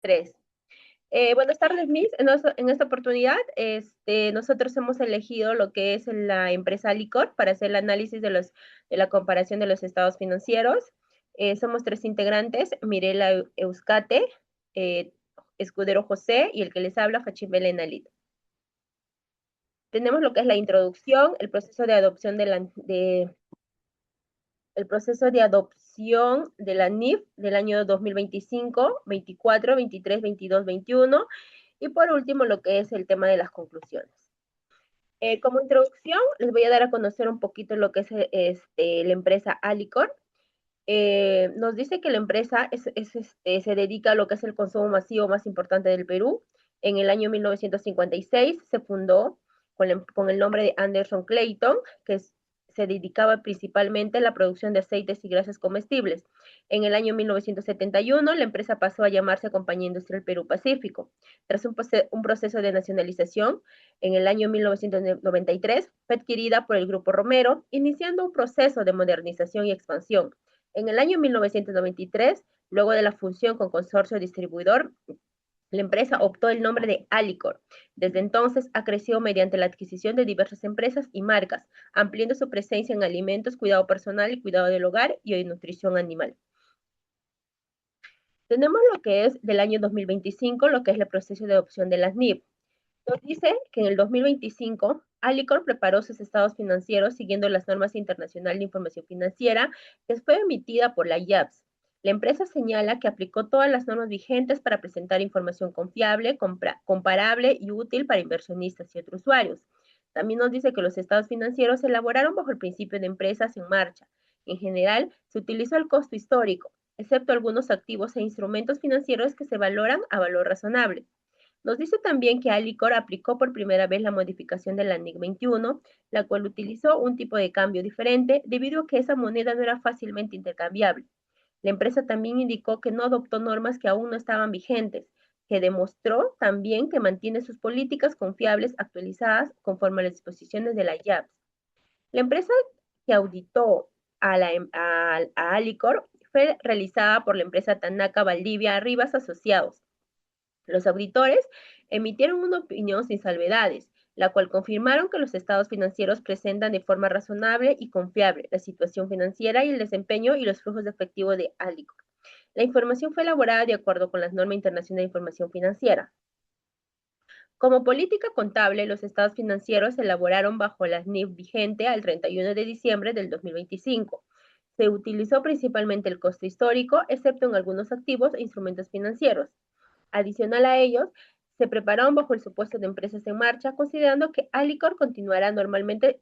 Tres. Buenas tardes, Miss. En esta oportunidad, nosotros hemos elegido lo que es la empresa Licor para hacer el análisis de la comparación de los estados financieros. Somos tres integrantes, Mirela Euscate, eh, Escudero José y el que les habla, Fachín Belén Alit. Tenemos lo que es la introducción, el proceso de adopción el proceso de adopción de la NIF del año 2025, 24, 23, 22, 21 y por último lo que es el tema de las conclusiones. Como introducción, les voy a dar a conocer un poquito lo que es la empresa Alicor. Nos dice que la empresa se dedica a lo que es el consumo masivo más importante del Perú. En el año 1956 se fundó con el nombre de Anderson Clayton, se dedicaba principalmente a la producción de aceites y grasas comestibles. En el año 1971 la empresa pasó a llamarse Compañía Industrial Perú Pacífico. Tras un proceso de nacionalización, en el año 1993 fue adquirida por el Grupo Romero, iniciando un proceso de modernización y expansión. En el año 1993, luego de la fusión con Consorcio Distribuidor, la empresa optó el nombre de Alicor. Desde entonces ha crecido mediante la adquisición de diversas empresas y marcas, ampliando su presencia en alimentos, cuidado personal y cuidado del hogar y en nutrición animal. Tenemos lo que es del año 2025, lo que es el proceso de adopción de las NIP. Nos dice que en el 2025, Alicor preparó sus estados financieros siguiendo las normas internacionales de información financiera que fue emitida por la IAPS. La empresa señala que aplicó todas las normas vigentes para presentar información confiable, comparable y útil para inversionistas y otros usuarios. También nos dice que los estados financieros se elaboraron bajo el principio de empresas en marcha. En general, se utilizó el costo histórico, excepto algunos activos e instrumentos financieros que se valoran a valor razonable. Nos dice también que Alicor aplicó por primera vez la modificación de la NIC 21, la cual utilizó un tipo de cambio diferente debido a que esa moneda no era fácilmente intercambiable. La empresa también indicó que no adoptó normas que aún no estaban vigentes, que demostró también que mantiene sus políticas confiables actualizadas conforme a las disposiciones de la IAPS. La empresa que auditó a Alicor fue realizada por la empresa Tanaka Valdivia Rivas Asociados. Los auditores emitieron una opinión sin salvedades, la cual confirmaron que los estados financieros presentan de forma razonable y confiable la situación financiera y el desempeño y los flujos de efectivo de Alico. La información fue elaborada de acuerdo con las normas internacionales de información financiera. Como política contable, los estados financieros se elaboraron bajo la NIF vigente al 31 de diciembre del 2025. Se utilizó principalmente el costo histórico, excepto en algunos activos e instrumentos financieros. Adicional a ellos, se prepararon bajo el supuesto de empresas en marcha, considerando que Alicor continuará normalmente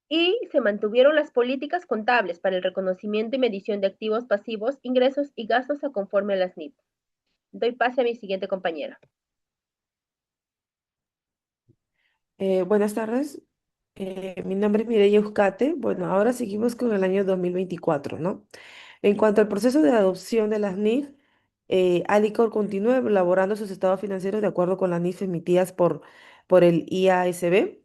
y se mantuvieron las políticas contables para el reconocimiento y medición de activos pasivos, ingresos y gastos a conforme a las NIP. Doy pase a mi siguiente compañera. Buenas tardes, mi nombre es Mireya Euscate. Bueno, ahora seguimos con el año 2024, ¿no? En cuanto al proceso de adopción de las NIF, Alicor continúa elaborando sus estados financieros de acuerdo con las NIF emitidas por el IASB.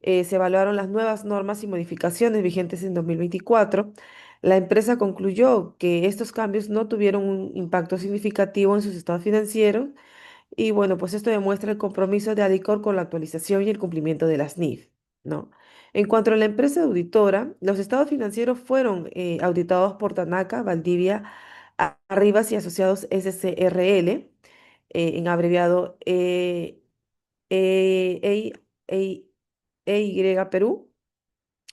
Se evaluaron las nuevas normas y modificaciones vigentes en 2024. La empresa concluyó que estos cambios no tuvieron un impacto significativo en sus estados financieros y bueno, pues esto demuestra el compromiso de Adicor con la actualización y el cumplimiento de las NIF, ¿no? En cuanto a la empresa auditora, los estados financieros fueron auditados por Tanaka, Valdivia, Arribas y Asociados SCRL, en abreviado E- E- EY Perú.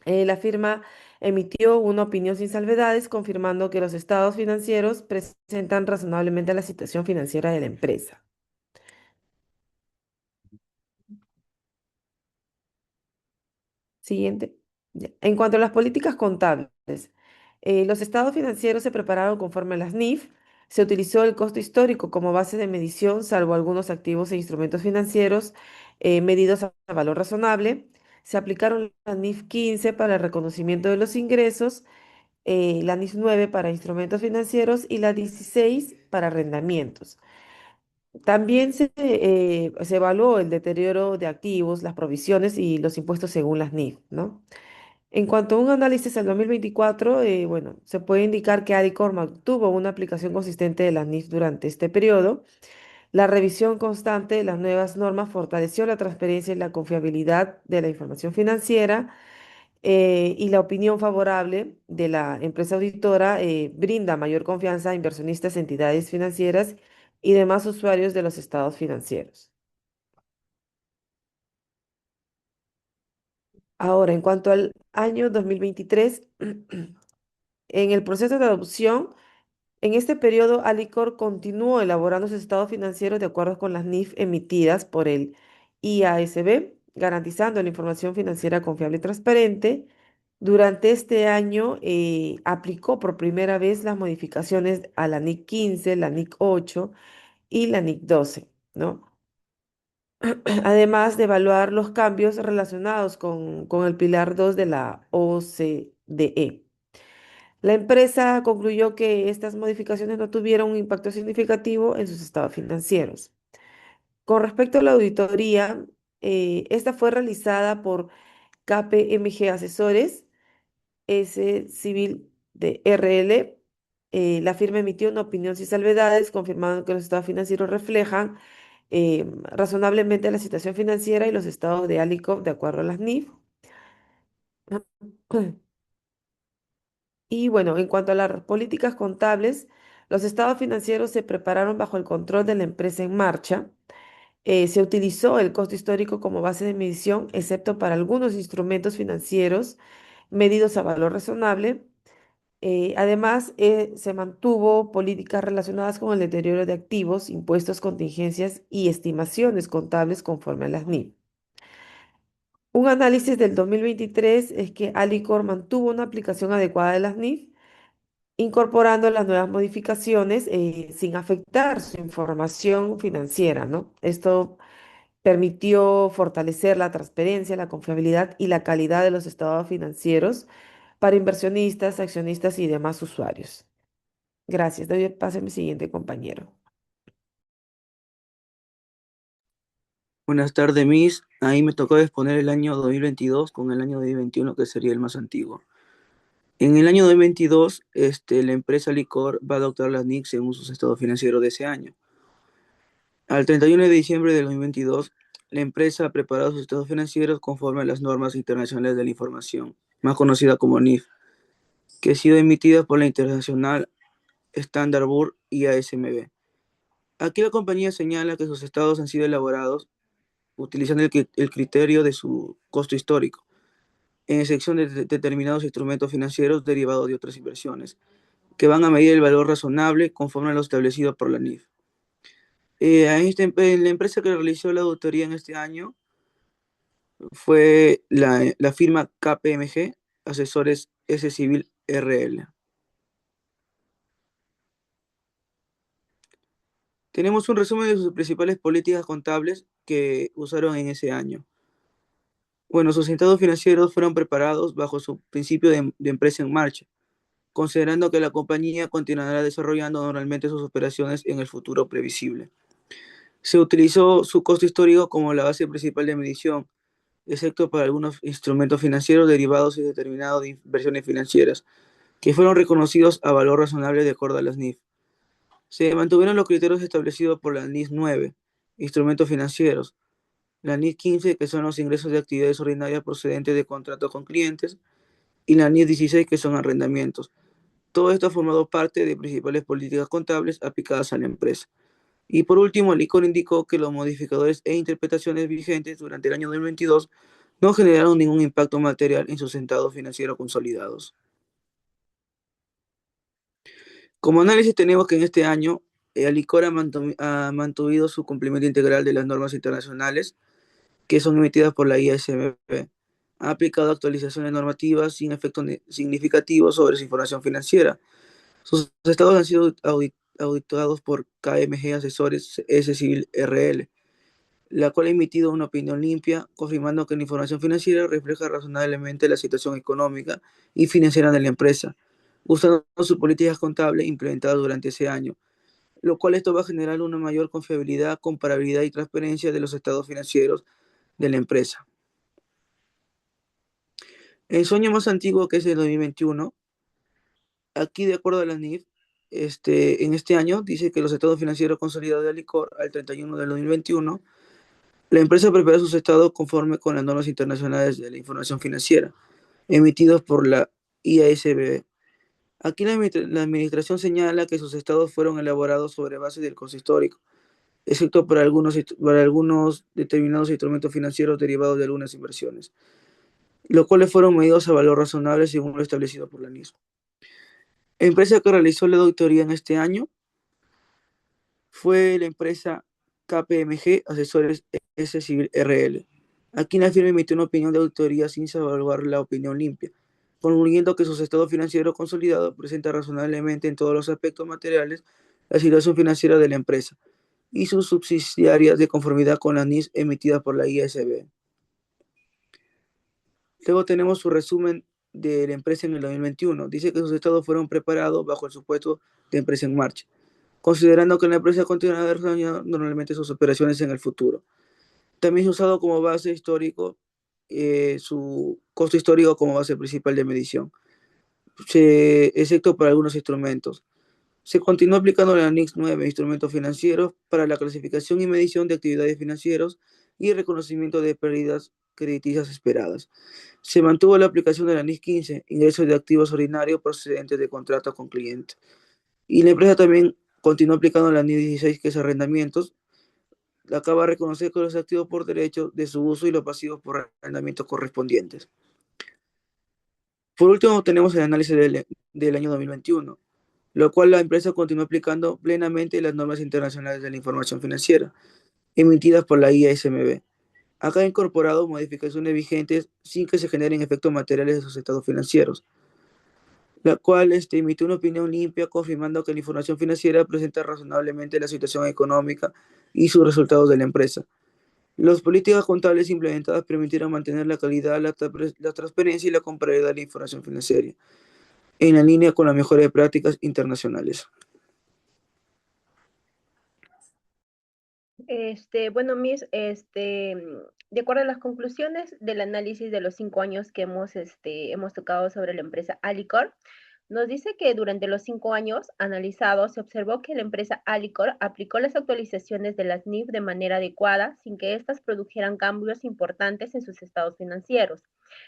La firma emitió una opinión sin salvedades, confirmando que los estados financieros presentan razonablemente la situación financiera de la empresa. Siguiente. Ya. En cuanto a las políticas contables, los estados financieros se prepararon conforme a las NIF. Se utilizó el costo histórico como base de medición, salvo algunos activos e instrumentos financieros medidos a valor razonable. Se aplicaron la NIF 15 para el reconocimiento de los ingresos, la NIF 9 para instrumentos financieros y la 16 para arrendamientos. También se evaluó el deterioro de activos, las provisiones y los impuestos según las NIF, ¿no? En cuanto a un análisis del 2024, bueno, se puede indicar que Adicor mantuvo una aplicación consistente de la NIF durante este periodo. La revisión constante de las nuevas normas fortaleció la transparencia y la confiabilidad de la información financiera, y la opinión favorable de la empresa auditora brinda mayor confianza a inversionistas, entidades financieras y demás usuarios de los estados financieros. Ahora, en cuanto al año 2023, en el proceso de adopción, en este periodo, Alicor continuó elaborando sus estados financieros de acuerdo con las NIF emitidas por el IASB, garantizando la información financiera confiable y transparente. Durante este año aplicó por primera vez las modificaciones a la NIC 15, la NIC 8 y la NIC 12, ¿no? Además de evaluar los cambios relacionados con el pilar 2 de la OCDE. La empresa concluyó que estas modificaciones no tuvieron un impacto significativo en sus estados financieros. Con respecto a la auditoría, esta fue realizada por KPMG Asesores, S Civil de RL. La firma emitió una opinión sin salvedades, confirmando que los estados financieros reflejan razonablemente la situación financiera y los estados de Alicorp de acuerdo a las NIF. Y bueno, en cuanto a las políticas contables, los estados financieros se prepararon bajo el control de la empresa en marcha. Se utilizó el costo histórico como base de medición, excepto para algunos instrumentos financieros medidos a valor razonable. Además, se mantuvo políticas relacionadas con el deterioro de activos, impuestos, contingencias y estimaciones contables conforme a las NIF. Un análisis del 2023 es que Alicor mantuvo una aplicación adecuada de las NIF, incorporando las nuevas modificaciones sin afectar su información financiera, ¿no? Esto permitió fortalecer la transparencia, la confiabilidad y la calidad de los estados financieros para inversionistas, accionistas y demás usuarios. Gracias. Doy el paso a mi siguiente compañero. Buenas tardes, Miss. Ahí me tocó exponer el año 2022 con el año 2021, que sería el más antiguo. En el año 2022, la empresa Licor va a adoptar las NIC según sus estados financieros de ese año. Al 31 de diciembre de 2022, la empresa ha preparado sus estados financieros conforme a las normas internacionales de la información, más conocida como NIF, que ha sido emitida por la Internacional Standard Board y ASMB. Aquí la compañía señala que sus estados han sido elaborados utilizando el criterio de su costo histórico, en excepción de determinados instrumentos financieros derivados de otras inversiones, que van a medir el valor razonable conforme a lo establecido por la NIF. La empresa que realizó la auditoría en este año fue la firma KPMG, Asesores S Civil RL. Tenemos un resumen de sus principales políticas contables que usaron en ese año. Bueno, sus estados financieros fueron preparados bajo su principio de empresa en marcha, considerando que la compañía continuará desarrollando normalmente sus operaciones en el futuro previsible. Se utilizó su costo histórico como la base principal de medición, excepto para algunos instrumentos financieros derivados y determinados de inversiones financieras, que fueron reconocidos a valor razonable de acuerdo a las NIF. Se mantuvieron los criterios establecidos por la NIF 9, instrumentos financieros, la NIF 15, que son los ingresos de actividades ordinarias procedentes de contratos con clientes, y la NIF 16, que son arrendamientos. Todo esto ha formado parte de principales políticas contables aplicadas a la empresa. Y por último, el ICOR indicó que los modificadores e interpretaciones vigentes durante el año 2022 no generaron ningún impacto material en sus estados financieros consolidados. Como análisis tenemos que en este año el ICOR ha mantuvido su cumplimiento integral de las normas internacionales que son emitidas por la ISMP. Ha aplicado actualizaciones normativas sin efectos significativos sobre su información financiera. Sus estados han sido auditados por KMG Asesores S Civil RL, la cual ha emitido una opinión limpia, confirmando que la información financiera refleja razonablemente la situación económica y financiera de la empresa, usando sus políticas contables implementadas durante ese año, lo cual esto va a generar una mayor confiabilidad, comparabilidad y transparencia de los estados financieros de la empresa. En su año más antiguo, que es el 2021, aquí de acuerdo a la NIF, en este año dice que los estados financieros consolidados de Alicor al 31 del 2021, la empresa prepara sus estados conforme con las normas internacionales de la información financiera, emitidos por la IASB. Aquí la administración señala que sus estados fueron elaborados sobre base del consistórico, excepto para algunos determinados instrumentos financieros derivados de algunas inversiones, los cuales fueron medidos a valor razonable según lo establecido por la NIS. La empresa que realizó la auditoría en este año fue la empresa KPMG Asesores S. Civil RL. Aquí la firma emitió una opinión de auditoría sin salvaguardar la opinión limpia, concluyendo que sus estados financieros consolidados presentan razonablemente en todos los aspectos materiales la situación financiera de la empresa y sus subsidiarias de conformidad con las NIS emitidas por la ISB. Luego tenemos su resumen de la empresa en el 2021. Dice que sus estados fueron preparados bajo el supuesto de empresa en marcha, considerando que la empresa continuará desarrollando normalmente sus operaciones en el futuro. También se ha usado como base histórico, su costo histórico como base principal de medición, excepto para algunos instrumentos. Se continúa aplicando la NICS 9, instrumentos financieros, para la clasificación y medición de actividades financieras y reconocimiento de pérdidas crediticias esperadas. Se mantuvo la aplicación de la NICS 15, ingresos de activos ordinarios procedentes de contratos con clientes. Y la empresa también continuó aplicando la NICS 16, que es arrendamientos. Acaba de reconocer que los activos por derecho de su uso y los pasivos por arrendamientos correspondientes. Por último, tenemos el análisis del año 2021, lo cual la empresa continúa aplicando plenamente las normas internacionales de la información financiera, emitidas por la IASMB. Acá ha incorporado modificaciones vigentes sin que se generen efectos materiales de sus estados financieros, la cual emitió una opinión limpia confirmando que la información financiera presenta razonablemente la situación económica y sus resultados de la empresa. Las políticas contables implementadas permitieron mantener la calidad, la transparencia y la comparabilidad de la información financiera, en la línea con las mejores prácticas internacionales. Bueno, de acuerdo a las conclusiones del análisis de los 5 años que hemos tocado sobre la empresa Alicor, nos dice que durante los 5 años analizados se observó que la empresa Alicor aplicó las actualizaciones de las NIF de manera adecuada sin que éstas produjeran cambios importantes en sus estados financieros,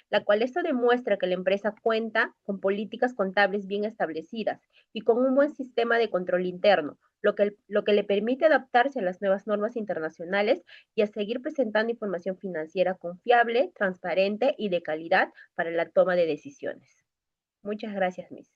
la cual esto demuestra que la empresa cuenta con políticas contables bien establecidas y con un buen sistema de control interno, lo que le permite adaptarse a las nuevas normas internacionales y a seguir presentando información financiera confiable, transparente y de calidad para la toma de decisiones. Muchas gracias, Miss.